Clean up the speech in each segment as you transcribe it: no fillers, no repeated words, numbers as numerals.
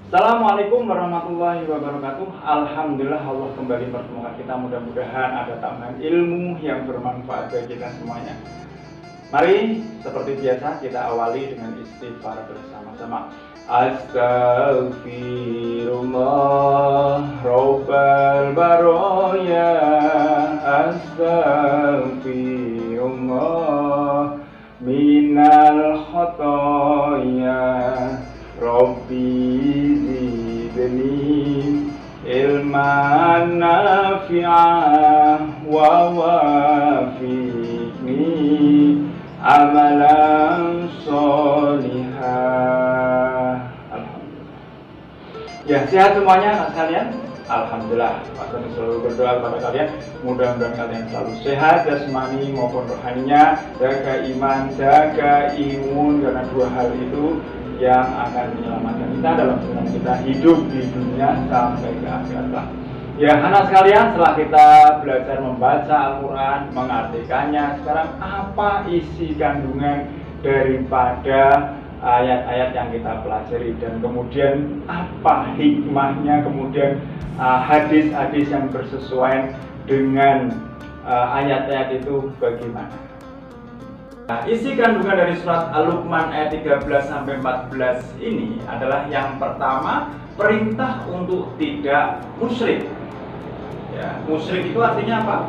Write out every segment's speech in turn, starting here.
Assalamualaikum warahmatullahi wabarakatuh. Alhamdulillah Allah kembali pertemukan kita. Mudah-mudahan ada tambahan ilmu yang bermanfaat bagi kita semuanya. Mari seperti biasa kita awali dengan istighfar bersama-sama. Astaghfirullah Rabbal Baroya. Astaghfirullah minal khotoya. Rabbi zidni ilman nafi'ah wa wafiqni amalan sholihah. Alhamdulillah. Ya, sehat semuanya anak sekalian? Alhamdulillah. Maka selalu berdoa kepada kalian, mudah-mudahan kalian selalu sehat jasmani maupun rohaninya, jaga iman, jaga imun, karena dua hal itu yang akan menyelamatkan kita dalam perjalanan kita hidup di dunia sampai ke akhirat. Ya, anak sekalian, setelah kita belajar membaca Al-Quran, mengartikannya, sekarang apa isi kandungan daripada ayat-ayat yang kita pelajari, dan kemudian apa hikmahnya, kemudian hadis-hadis yang bersesuaian dengan ayat-ayat itu bagaimana. Nah, isi kandungan dari surat Al-Luqman ayat 13-14 ini adalah yang pertama, perintah untuk tidak musyrik. Ya, musyrik itu artinya apa?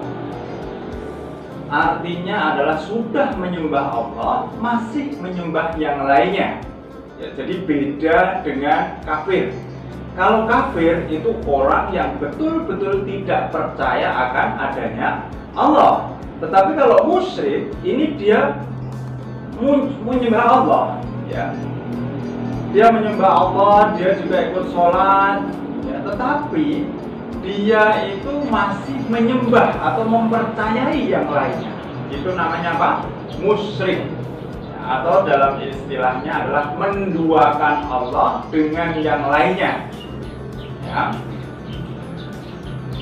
Artinya adalah sudah menyembah Allah, masih menyembah yang lainnya. Ya, jadi beda dengan kafir. Kalau kafir itu orang yang betul-betul tidak percaya akan adanya Allah. Tetapi kalau musyrik ini dia menyembah Allah, ya. Dia menyembah Allah, dia juga ikut sholat, ya. Tetapi dia itu masih menyembah atau mempercayai yang lainnya. Itu namanya apa? Musyrik. Ya, atau dalam istilahnya adalah menduakan Allah dengan yang lainnya. Ya.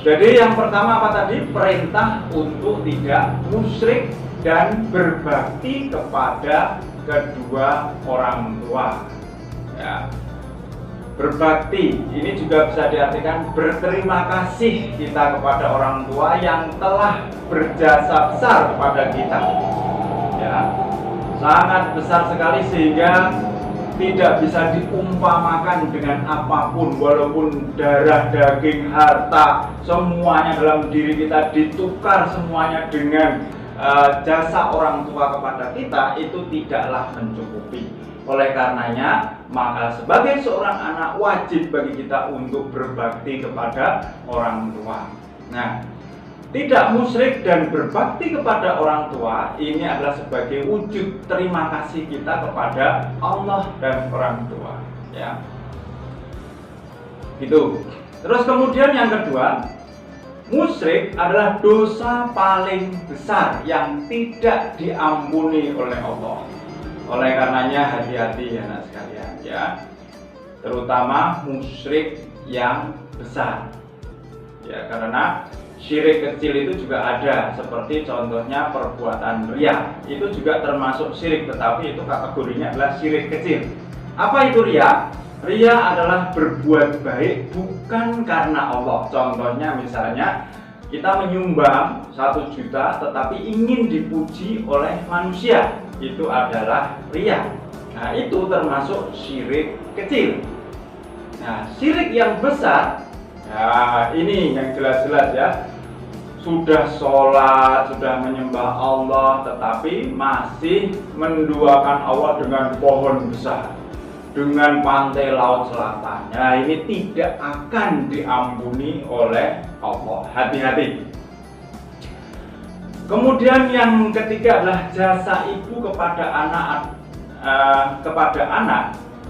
Jadi yang pertama apa tadi? Perintah untuk tidak musyrik dan berbakti kepada kedua orang tua. Ya. Berbakti ini juga bisa diartikan berterima kasih kita kepada orang tua yang telah berjasa besar kepada kita. Ya. Sangat besar sekali sehingga tidak bisa diumpamakan dengan apapun, walaupun darah, daging, harta, semuanya dalam diri kita ditukar semuanya dengan jasa orang tua kepada kita, itu tidaklah mencukupi. Oleh karenanya, maka sebagai seorang anak wajib bagi kita untuk berbakti kepada orang tua. Nah, tidak musyrik dan berbakti kepada orang tua ini adalah sebagai wujud terima kasih kita kepada Allah dan orang tua, ya. Gitu. Terus kemudian yang kedua, musyrik adalah dosa paling besar yang tidak diampuni oleh Allah. Oleh karenanya hati-hati ya anak sekalian, ya. Terutama musyrik yang besar. Ya, karena syirik kecil itu juga ada, seperti contohnya perbuatan riya. Itu juga termasuk syirik, tetapi itu kategorinya adalah syirik kecil. Apa itu riya? Riya adalah berbuat baik bukan karena Allah. Contohnya misalnya kita menyumbang 1 juta tetapi ingin dipuji oleh manusia, itu adalah riya. Nah, itu termasuk syirik kecil. Nah, syirik yang besar, nah ini yang jelas-jelas ya, sudah sholat, sudah menyembah Allah, tetapi masih menduakan Allah dengan pohon besar, dengan pantai laut selatan. Nah, ini tidak akan diampuni oleh Allah. Hati-hati. Kemudian yang ketiga adalah jasa ibu kepada anak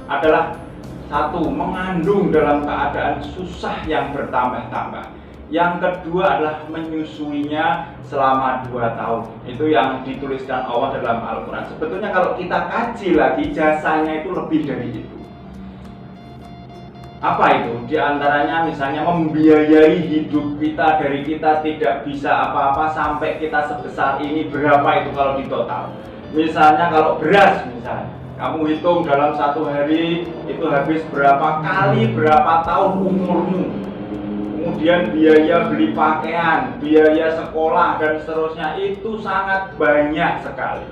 adalah satu, mengandung dalam keadaan susah yang bertambah-tambah. Yang kedua adalah menyusuinya selama 2 tahun. Itu yang dituliskan Allah dalam Al-Quran. Sebetulnya kalau kita kaji lagi, jasanya itu lebih dari itu. Apa itu? Di antaranya misalnya membiayai hidup kita, dari kita tidak bisa apa-apa sampai kita sebesar ini, berapa itu kalau di total? Misalnya kalau beras misalnya, Kamu hitung dalam satu hari itu habis berapa kali, berapa tahun umurmu. Kemudian biaya beli pakaian, biaya sekolah dan seterusnya itu sangat banyak sekali.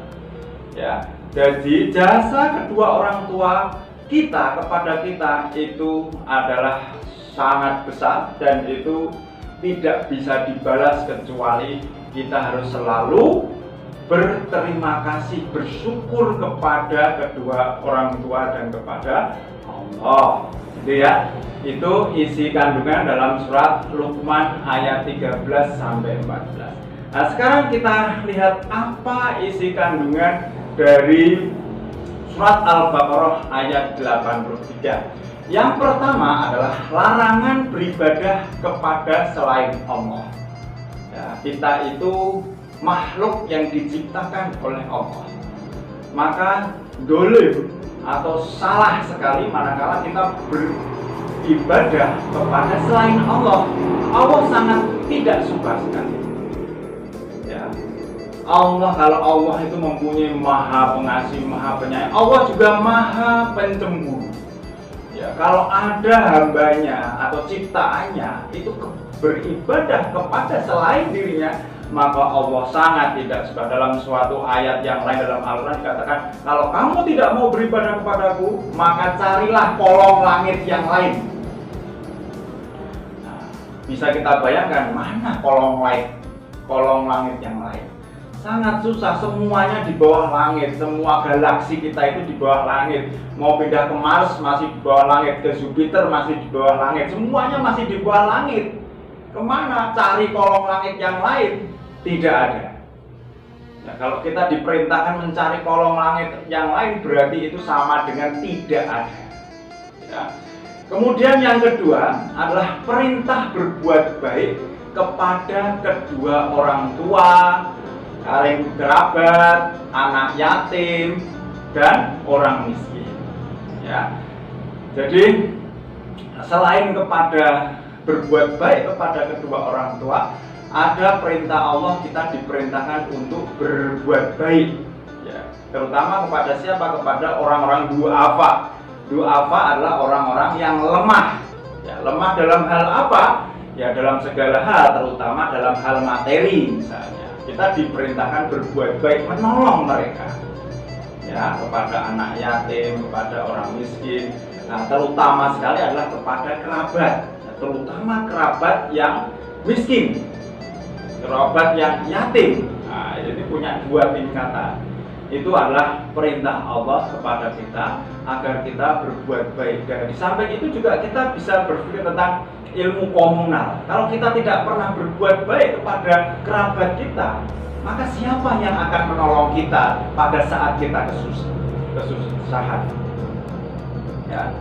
Ya, jadi jasa kedua orang tua kita kepada kita itu adalah sangat besar dan itu tidak bisa dibalas kecuali kita harus selalu berterima kasih, bersyukur kepada kedua orang tua dan kepada Allah. Gitu ya. Itu isi kandungan dalam surat Luqman ayat 13 sampai 14. Nah, sekarang kita lihat apa isi kandungan dari surat Al-Baqarah ayat 83. Yang pertama adalah larangan beribadah kepada selain Allah. Ya, kita itu makhluk yang diciptakan oleh Allah. Maka dolim atau salah sekali manakala kita beribadah kepada selain Allah. Allah sangat tidak suka sekali. Ya. Allah, kalau Allah itu mempunyai maha pengasih, maha penyayang, Allah juga maha pencemburu. Ya, kalau ada hambanya atau ciptaannya itu beribadah kepada selain dirinya, maka Allah sangat tidak suka. Dalam suatu ayat yang lain dalam Al-Quran dikatakan, kalau kamu tidak mau beribadah kepadaku, maka carilah kolong langit yang lain. Nah, bisa kita bayangkan mana kolong langit yang lain. Sangat susah, semuanya di bawah langit. Semua galaksi kita itu di bawah langit. Mau pindah ke Mars masih di bawah langit, ke Jupiter masih di bawah langit. Semuanya masih di bawah langit. Kemana cari kolong langit yang lain? Tidak ada. Nah, kalau kita diperintahkan mencari kolong langit yang lain, berarti itu sama dengan tidak ada. Ya. Kemudian yang kedua adalah perintah berbuat baik kepada kedua orang tua, karib kerabat, anak yatim, dan orang miskin. Ya. Jadi selain kepada berbuat baik kepada kedua orang tua, ada perintah Allah, kita diperintahkan untuk berbuat baik. Ya. Terutama kepada siapa? Kepada orang-orang du'afa. Du'afa adalah orang-orang yang lemah. Ya, lemah dalam hal apa? Ya, dalam segala hal, terutama dalam hal materi misalnya. Kita diperintahkan berbuat baik, menolong mereka, ya, kepada anak yatim, kepada orang miskin. Nah, terutama sekali adalah kepada kerabat, terutama kerabat yang miskin, kerabat yang yatim. Nah, jadi punya dua tingkatan. Itu adalah perintah Allah kepada kita agar kita berbuat baik. Dan di samping itu juga kita bisa berpikir tentang ilmu komunal. Kalau kita tidak pernah berbuat baik kepada kerabat kita, maka siapa yang akan menolong kita pada saat kita kesusahan? Ya.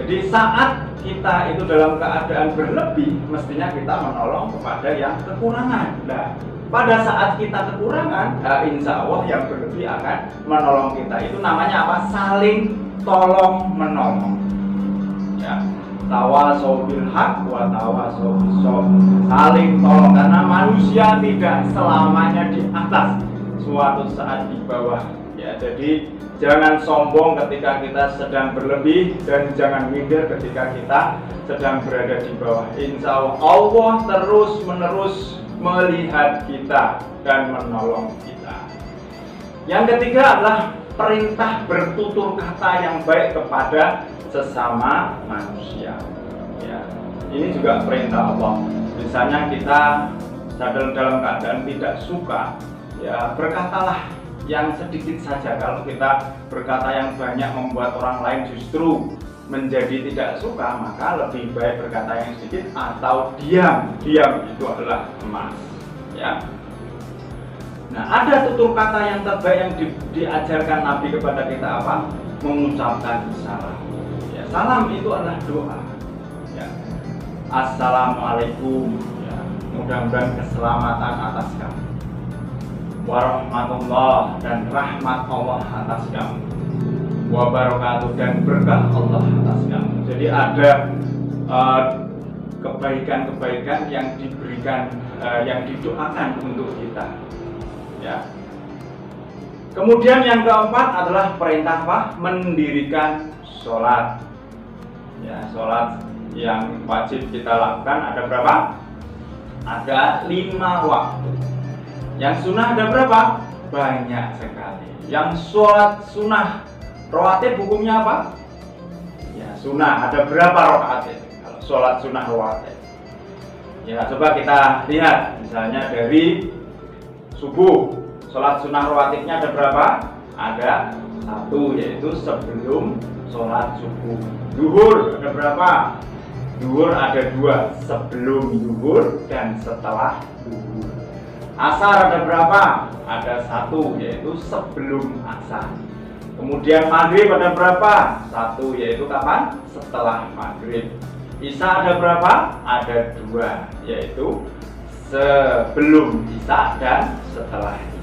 Jadi saat kita itu dalam keadaan berlebih, mestinya kita menolong kepada yang kekurangan. Nah, pada saat kita kekurangan, insya Allah yang berlebih akan menolong kita. Itu namanya apa? Saling tolong menolong. Ya. Tawasau bil haq wa tawasau bis sabr. Saling tolong, karena manusia tidak selamanya di atas, suatu saat di bawah. Ya, jadi jangan sombong ketika kita sedang berlebih dan jangan minder ketika kita sedang berada di bawah. Insya Allah terus menerus melihat kita dan menolong kita. Yang ketiga adalah perintah bertutur kata yang baik kepada sesama manusia. Ya, ini juga perintah Allah. Misalnya kita dalam keadaan tidak suka, ya berkatalah yang sedikit saja. Kalau kita berkata yang banyak membuat orang lain justru menjadi tidak suka, maka lebih baik berkata yang sedikit atau diam. Diam itu adalah emas. Ya. Nah, ada tutur kata yang terbaik yang diajarkan Nabi kepada kita apa? Mengucapkan salam. Ya, salam itu adalah doa. Ya. Assalamualaikum. Ya. Mudah-mudahan keselamatan atas kamu. Warahmatullah, dan rahmat Allah atas kamu. Wabarakatuh, dan berkah Allah atas kamu. Jadi ada kebaikan-kebaikan yang diberikan, yang didoakan untuk kita. Ya. Kemudian yang keempat adalah perintah apa? Mendirikan sholat. Ya, sholat yang wajib kita lakukan ada berapa? Ada 5 waktu. Yang sunnah ada berapa? Banyak sekali. Yang sholat sunnah rawatib hukumnya apa? Ya, sunnah ada berapa rakaat itu? Kalau sholat sunnah rawatib. Ya, coba kita lihat misalnya dari subuh. Sholat sunnah rawatibnya ada berapa? Ada 1, yaitu sebelum sholat subuh. Zuhur ada berapa? Zuhur ada 2, sebelum zuhur dan setelah zuhur. Asar ada berapa? Ada 1, yaitu sebelum asar. Kemudian maghrib ada berapa? 1, yaitu kapan? Setelah maghrib. Isya ada berapa? Ada 2, yaitu sebelum isya dan setelah isya.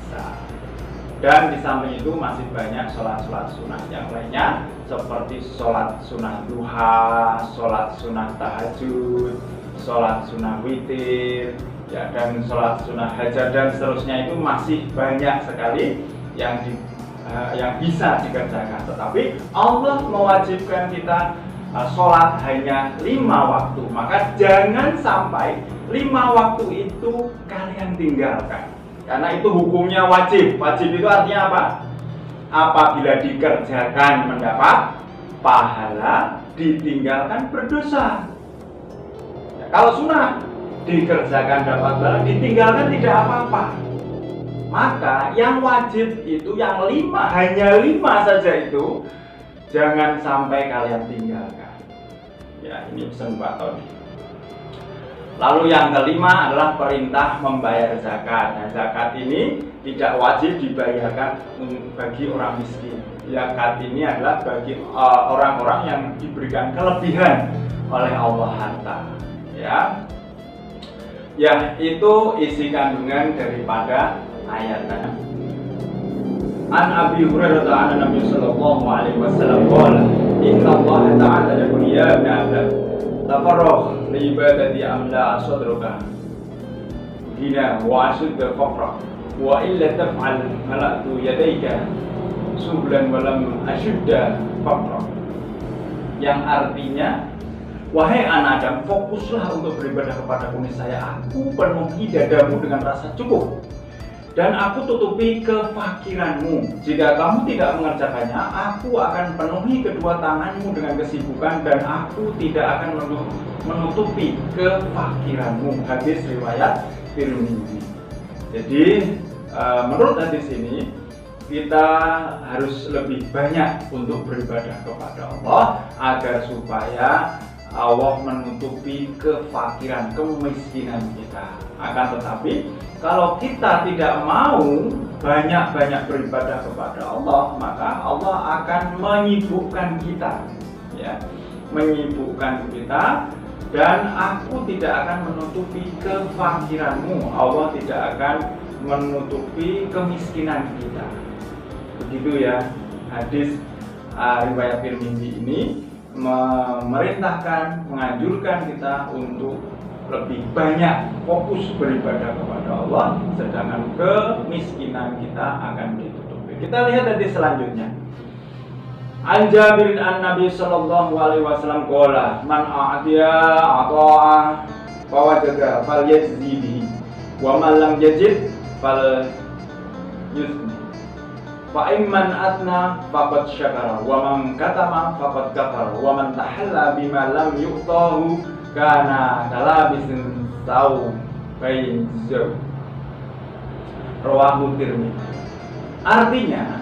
Dan di samping itu masih banyak sholat-sholat sunnah yang lainnya, seperti sholat sunnah duha, sholat sunnah tahajud, sholat sunnah witir, ya, dan sholat sunnah hajat dan seterusnya. Itu masih banyak sekali yang bisa dikerjakan. Tetapi Allah mewajibkan kita sholat hanya 5 waktu. Maka jangan sampai 5 waktu itu kalian tinggalkan. Karena itu hukumnya wajib. Wajib itu artinya apa? Apabila dikerjakan mendapat pahala, ditinggalkan berdosa. Ya, kalau sunnah dikerjakan dapat pahala, ditinggalkan tidak apa-apa. Maka yang wajib itu yang 5, hanya 5 saja itu jangan sampai kalian tinggalkan. Ya, ini pesan Pak Tony. Lalu yang kelima adalah perintah membayar zakat. Nah, zakat ini tidak wajib dibayarkan bagi orang miskin. Zakat ini adalah bagi orang-orang yang diberikan kelebihan oleh Allah harta. Ya, itu isi kandungan daripada ayatnya. An Abi Hurairah ta'ala Nabi sallallahu alaihi wasallam qala inna Allah ta'ala yaqul ya ibn Adam tafarragh li ibadati amla sadruka hina wa ashud faqra wa illa taf'al mala'tu yadayka sublan wa lam ashudda faqra, yang artinya, wahai anak Adam, fokuslah untuk beribadah kepadaku, niscaya aku penuhi dadamu dengan rasa cukup dan aku tutupi kefakiranmu. Jika kamu tidak mengerjakannya, aku akan penuhi kedua tanganmu dengan kesibukan dan aku tidak akan menutupi kefakiranmu. Hadis riwayat Tirmidzi. Jadi menurut hadis ini kita harus lebih banyak untuk beribadah kepada Allah agar supaya Allah menutupi kefakiran, kemiskinan kita. Akan tetapi kalau kita tidak mau banyak-banyak beribadah kepada Allah, maka Allah akan menyibukkan kita, ya, menyibukkan kita, dan aku tidak akan menutupi kefakiranmu. Allah tidak akan menutupi kemiskinan kita. Begitu ya, hadis riwayat Tirmidzi ini memerintahkan, menganjurkan kita untuk lebih banyak fokus beribadah kepada Allah, sedangkan kemiskinan kita akan ditutupi. Kita lihat tadi selanjutnya. An Jabirin an Nabi sallallahu alaihi wasallam qala man a'tiya ata'ah fa wajada falyajzi bihi wa man lam yajid fal yusni fa imman atna faqad syakara wa man katama faqad kafara wa man tahalla bima lam yu'tahu kana kalabisin saum bain zaw. Rawahu Tirmidzi. Artinya,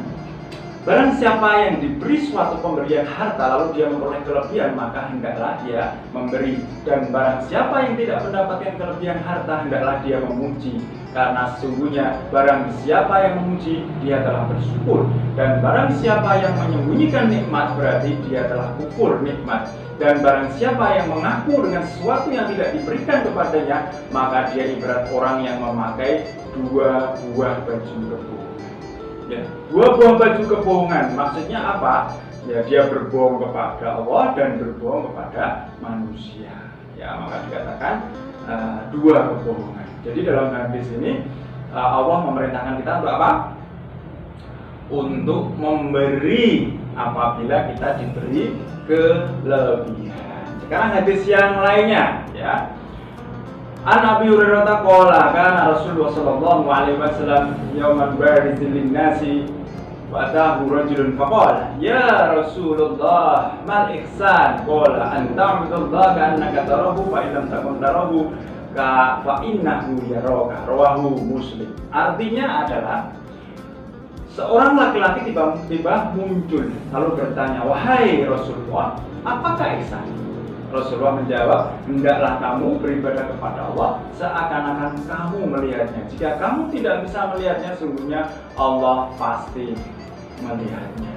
barang siapa yang diberi suatu pemberian harta lalu dia memperoleh kelebihan, maka hendaklah dia memberi, dan barang siapa yang tidak mendapatkan kelebihan harta, hendaklah dia memuji, karena sesungguhnya barang siapa yang memuji dia telah bersyukur, dan barang siapa yang menyembunyikan nikmat berarti dia telah kufur nikmat. Dan barang siapa yang mengaku dengan sesuatu yang tidak diberikan kepadanya, maka dia ibarat orang yang memakai 2 buah baju kebohongan. Ya, 2 buah baju kebohongan maksudnya apa? Ya, dia berbohong kepada Allah dan berbohong kepada manusia. Ya, maka dikatakan 2 kebohongan. Jadi dalam hadis ini Allah memerintahkan kita untuk apa? untuk memberi apabila kita diberi kelebihan. Sekarang hadis yang lainnya, ya. An Abi Hurairah qala kana Rasulullah sallallahu alaihi wasallam yauman barizil linnasi wa atahu rajulun faqala ya Rasulullah mal ihsan qala an ta'budallaha ka'annaka tarahu fa in lam takun tarahu fa innahu yaraka rawahu Muslim. Artinya adalah seorang laki-laki tiba-tiba muncul lalu bertanya, wahai Rasulullah, apakah ihsan? Rasulullah menjawab, hendaklah kamu beribadah kepada Allah seakan-akan kamu melihatnya. Jika kamu tidak bisa melihatnya, sungguhnya Allah pasti melihatnya.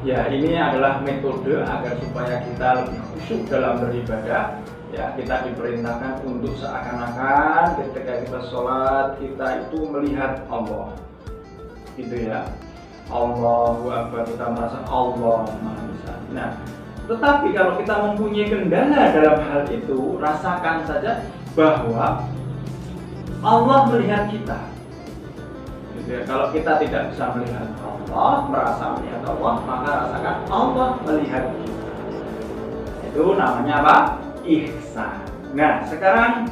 Ya, ini adalah metode agar supaya kita lebih khusyuk dalam beribadah. Ya, kita diperintahkan untuk seakan-akan ketika kita sholat kita itu melihat Allah. Gitu ya. Allahu Akbar, kita merasa Allah Maha Esa. Nah, tetapi kalau kita mempunyai kendala dalam hal itu, rasakan saja bahwa Allah melihat kita. Gitu ya. Kalau kita tidak bisa melihat Allah, merasa melihat Allah, maka rasakan Allah melihat kita. Itu namanya apa? Ihsan. Nah, sekarang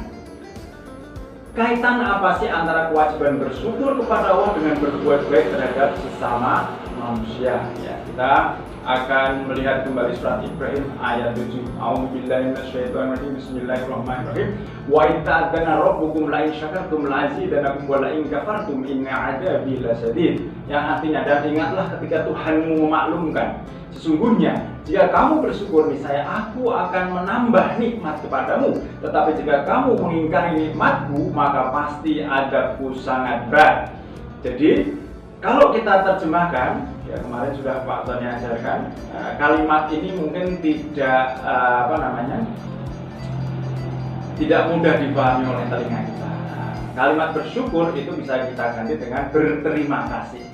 kaitan apa sih antara kewajiban bersyukur kepada Allah dengan berbuat baik terhadap sesama manusia? Ya, kita akan melihat kembali surat Ibrahim ayat 7. A'udzubillahi minasyaitonirrajim. Bismillahirrahmanirrahim. Wa in ta'adzana rabbukum la in syakartum la azidanakum wa la in kafartum inna 'adzabi lasyadid. Yang artinya, dan ingatlah ketika Tuhanmu memaklumkan, sesungguhnya jika kamu bersyukur niscaya aku akan menambah nikmat kepadamu, tetapi jika kamu mengingkari nikmatku maka pasti adabku sangat berat. Jadi kalau kita terjemahkan, ya kemarin sudah Pak Tony ajarkan, kalimat ini mungkin tidak tidak mudah dipahami oleh telinga kita. Kalimat bersyukur itu bisa kita ganti dengan berterima kasih.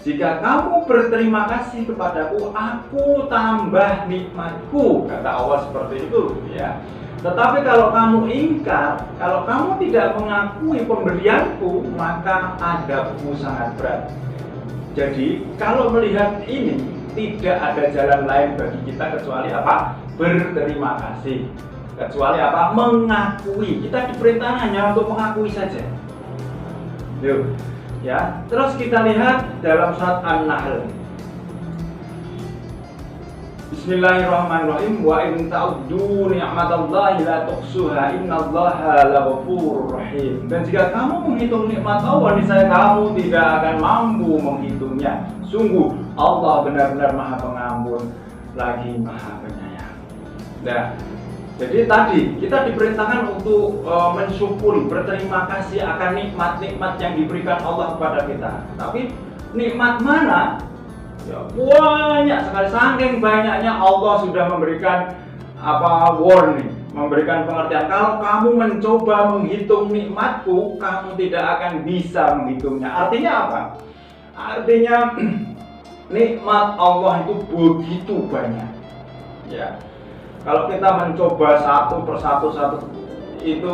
Jika kamu berterima kasih kepadaku, aku tambah nikmatku, kata Allah seperti itu, ya. Tetapi kalau kamu ingkar, kalau kamu tidak mengakui pemberianku, maka adabku sangat berat. Jadi kalau melihat ini, tidak ada jalan lain bagi kita kecuali apa? Berterima kasih. Kecuali apa? Mengakui. Kita diperintahkan hanya untuk mengakui saja. Yuk. Ya, terus kita lihat dalam surat An-Nahl. Bismillahirrahmanirrahim. Wa in ta'uddu ni'matallahi la tuhsuha innallaha laghafurur rahim. Dan jika kamu menghitung nikmat Allah, niscaya kamu tidak akan mampu menghitungnya. Sungguh Allah benar-benar Maha Pengampun lagi Maha Penyayang. Nah, jadi tadi kita diperintahkan untuk mensyukuri, berterima kasih akan nikmat-nikmat yang diberikan Allah kepada kita. Tapi nikmat mana? Ya, banyak sekali, saking banyaknya Allah sudah memberikan warning, memberikan pengertian. Kalau kamu mencoba menghitung nikmatku, kamu tidak akan bisa menghitungnya. Artinya apa? Artinya nikmat Allah itu begitu banyak. Ya. Kalau kita mencoba satu persatu itu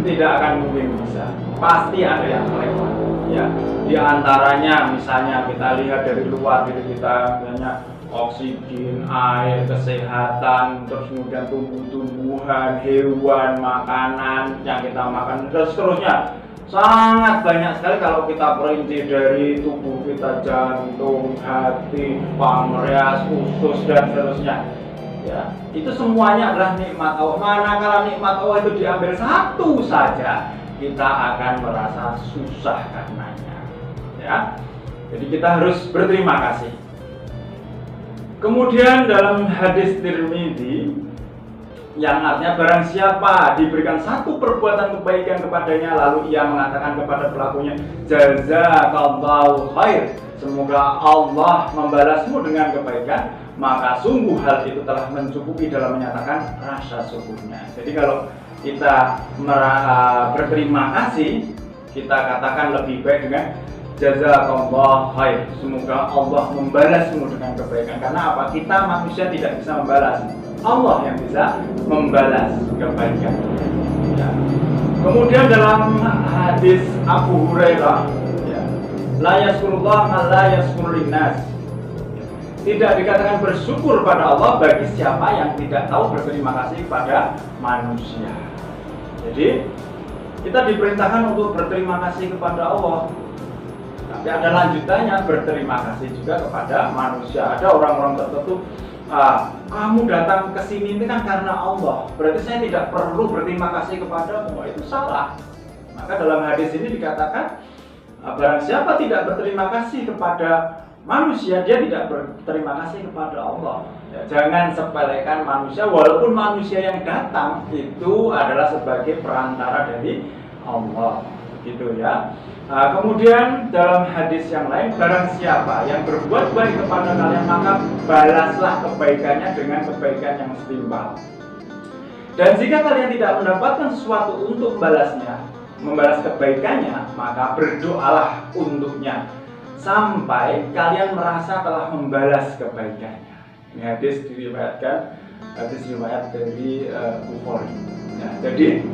tidak akan mungkin bisa. Pasti ada yang lewat. Ya, di antaranya misalnya kita lihat dari luar diri kita, misalnya oksigen, air, kesehatan, terus kemudian tumbuh-tumbuhan, hewan, makanan yang kita makan, dan seterusnya. Sangat banyak sekali kalau kita perinci dari tubuh kita, jantung, hati, pankreas, usus, dan seterusnya. Ya, itu semuanya adalah nikmat Allah. Manakala nikmat Allah itu diambil satu saja, kita akan merasa susah karenanya. Ya, jadi kita harus berterima kasih. Kemudian dalam hadis Tirmidzi yang artinya barang siapa diberikan satu perbuatan kebaikan kepadanya lalu ia mengatakan kepada pelakunya, jazakallahu khair, semoga Allah membalasmu dengan kebaikan, maka sungguh hal itu telah mencukupi dalam menyatakan rasa syukurnya. Jadi kalau kita berterima kasih, kita katakan lebih baik dengan jazakallahu khair, semoga Allah membalasmu dengan kebaikan. Karena apa? Kita manusia tidak bisa membalas, Allah yang bisa membalas kebaikan. Ya. Kemudian dalam hadis Abu Hurairah, ya, La yaskurullah ma la yaskurun nas. Tidak dikatakan bersyukur pada Allah bagi siapa yang tidak tahu berterima kasih kepada manusia. Jadi kita diperintahkan untuk berterima kasih kepada Allah. Tapi ada lanjutannya, berterima kasih juga kepada manusia. Ada orang-orang tertentu, kamu datang ke sini ini kan karena Allah, berarti saya tidak perlu berterima kasih kepada Allah. Itu salah. Maka dalam hadis ini dikatakan, barang siapa tidak berterima kasih kepada manusia, dia tidak berterima kasih kepada Allah. Ya, jangan sepelekan manusia, walaupun manusia yang datang itu adalah sebagai perantara dari Allah, gitu ya. Kemudian dalam hadis yang lain, barang siapa yang berbuat baik kepada kalian, maka balaslah kebaikannya dengan kebaikan yang setimpal. Dan jika kalian tidak mendapatkan sesuatu untuk membalas kebaikannya, maka berdoalah untuknya sampai kalian merasa telah membalas kebaikannya. Ini hadis diriwayatkan, hadis riwayat dari Bukhari. Ya, jadi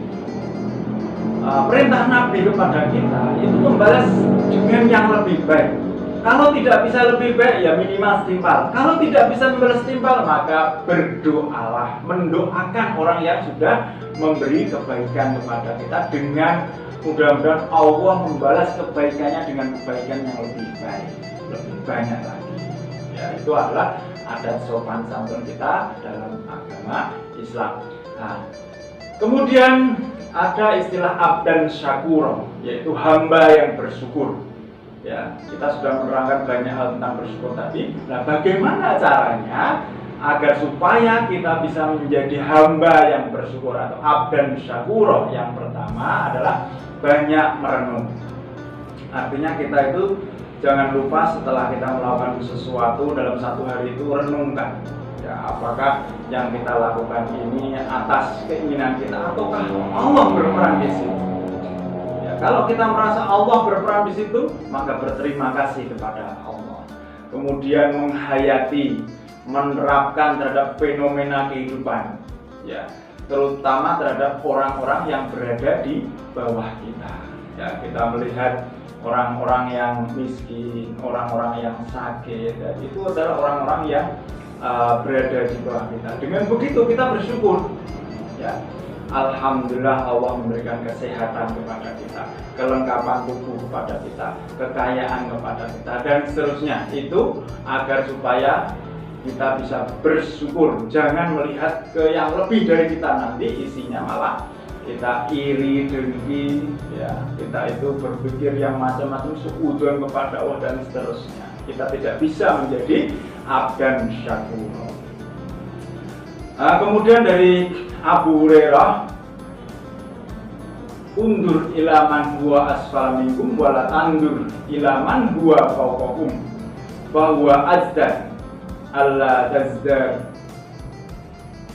perintah Nabi kepada kita itu membalas dengan yang lebih baik. Kalau tidak bisa lebih baik, ya minimal setimpal. Kalau tidak bisa membalas setimpal, maka berdoalah, mendoakan orang yang sudah memberi kebaikan kepada kita, dengan mudah-mudahan Allah membalas kebaikannya dengan kebaikan yang lebih baik, lebih banyak lagi. Ya, itu adalah adat sopan santun kita dalam agama Islam. Nah, kemudian ada istilah abdan syakur, yaitu hamba yang bersyukur. Ya, kita sudah menerangkan banyak hal tentang bersyukur tadi. Nah, bagaimana caranya agar supaya kita bisa menjadi hamba yang bersyukur atau abdan syakur? Yang pertama adalah banyak merenung. Artinya kita itu jangan lupa setelah kita melakukan sesuatu dalam satu hari itu renungkan. Ya, apakah yang kita lakukan ini atas keinginan kita ataukah Allah berperan di situ? Ya, kalau kita merasa Allah berperan di situ, maka berterima kasih kepada Allah. Kemudian menghayati, menerapkan terhadap fenomena kehidupan, ya, terutama terhadap orang-orang yang berada di bawah kita. Ya, kita melihat orang-orang yang miskin, orang-orang yang sakit, dan itu adalah orang-orang yang berada di bawah kita. Dengan begitu kita bersyukur. Ya, alhamdulillah Allah memberikan kesehatan kepada kita, kelengkapan tubuh kepada kita, kekayaan kepada kita, dan seterusnya. Itu agar supaya kita bisa bersyukur, jangan melihat ke yang lebih dari kita, nanti isinya malah kita iri, dengki, ya, kita itu berpikir yang macam-macam, suudzon kepada Allah dan seterusnya. Kita tidak bisa menjadi abdan syakur. Kemudian dari Abu Hurairah, undur ilaman huwa asfal minkum wala tandur ilaman huwa fawqakum bahwa azdan Allah tazdar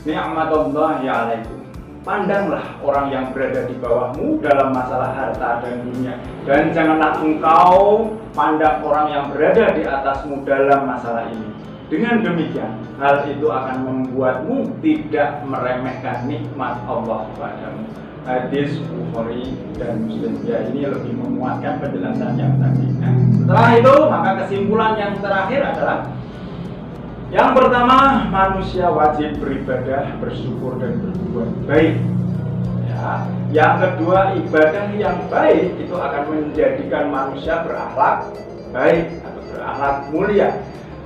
ni'matullahi alaikum. Pandanglah orang yang berada di bawahmu dalam masalah harta dan dunia, dan janganlah engkau pandang orang yang berada di atasmu dalam masalah ini. Dengan demikian, hal itu akan membuatmu tidak meremehkan nikmat Allah padamu. Hadis Bukhari dan Muslim. Ya, ini lebih memuatkan penjelasan yang tadi. Nah, setelah itu, maka kesimpulan yang terakhir adalah, yang pertama, manusia wajib beribadah, bersyukur, dan berbuat baik. Ya. Yang kedua, ibadah yang baik itu akan menjadikan manusia berakhlak baik atau berakhlak mulia.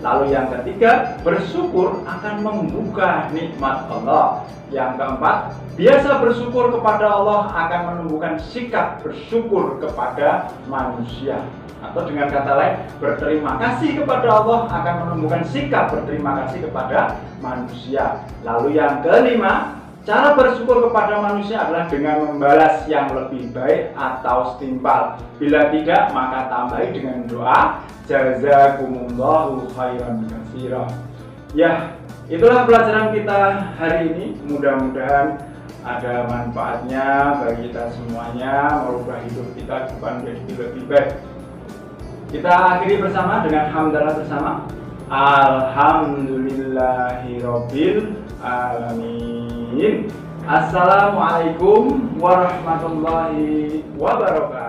Lalu yang ketiga, bersyukur akan membuka nikmat Allah. Yang keempat, biasa bersyukur kepada Allah akan menumbuhkan sikap bersyukur kepada manusia. Atau dengan kata lain, berterima kasih kepada Allah akan menumbuhkan sikap berterima kasih kepada manusia. Lalu yang kelima, cara bersyukur kepada manusia adalah dengan membalas yang lebih baik atau setimpal. Bila tidak, maka tambahi dengan doa, jazakumullahu khairan katsira. Ya, itulah pelajaran kita hari ini. Mudah-mudahan ada manfaatnya bagi kita semuanya, merubah hidup kita ke depan menjadi lebih baik. Kita akhiri bersama dengan hamdalah bersama. Alhamdulillahirabbil alamin. Assalamualaikum warahmatullahi wabarakatuh.